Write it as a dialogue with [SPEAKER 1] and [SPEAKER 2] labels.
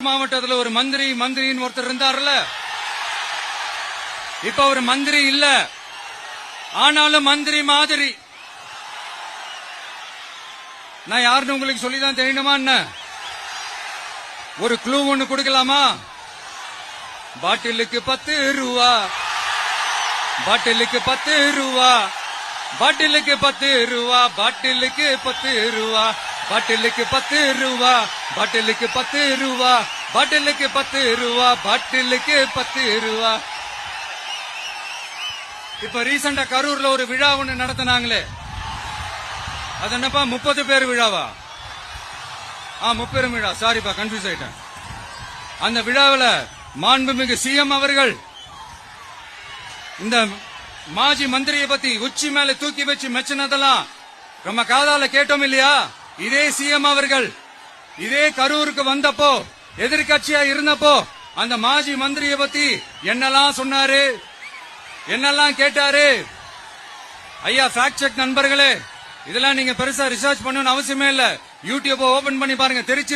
[SPEAKER 1] மாவட்டத்தில் ஒரு மந்திரின்னு ஒருத்தர் இருந்தார்ல, இப்ப ஒரு மந்திரி இல்ல, ஆனாலும் மந்திரி மாதிரி. நான் யாருன்னு உங்களுக்கு சொல்லிதான் தெரியணுமா என்ன? ஒரு க்ளூ ஒண்ணு கொடுக்கலாமா? பாட்டிலுக்கு 10 ரூபா, பாட்டிலுக்கு 10 ரூபா, பாட்டிலுக்கு 10 ரூபா, பாட்டிலுக்கு 10 ரூபா, பாட்டிலுக்கு 10 ரூபா, பாட்டிலுக்கு 10 ரூபா, பாட்டிலுக்கு 10 ரூபா, பாட்டிலுக்கு 10 ரூபா. இப்ப ரீசெண்டா கரூர்ல ஒரு விழா ஒண்ணு நடத்தினாங்களே, அது என்னப்பா 30 பேர் விழாவா? 30 விழா, சாரிப்பா கன்ஃபியூஸ் ஆயிட்டேன். அந்த விழாவில் மாண்புமிகு சிஎம் அவர்கள் இந்த மாஜி மந்திரியை பத்தி உச்சி மேல தூக்கி வச்சு மெச்சினதெல்லாம் நம்ம காதால கேட்டோம் இல்லையா? இதே சிஎம் அவர்கள் இதே கரூருக்கு வந்தப்போ, எதிர்கட்சியா இருந்தப்போ, அந்த மாஜி மந்திரியை பத்தி என்னெல்லாம் சொன்னாரு, என்னெல்லாம் கேட்டாரு. ஐயா ஃபேக்ட் செக் நண்பர்களே, இதெல்லாம் நீங்க பெருசா ரிசர்ச் பண்ணணும்னு அவசியமே இல்ல. யூடியூப் ஓபன் பண்ணி பாருங்க. திருச்சி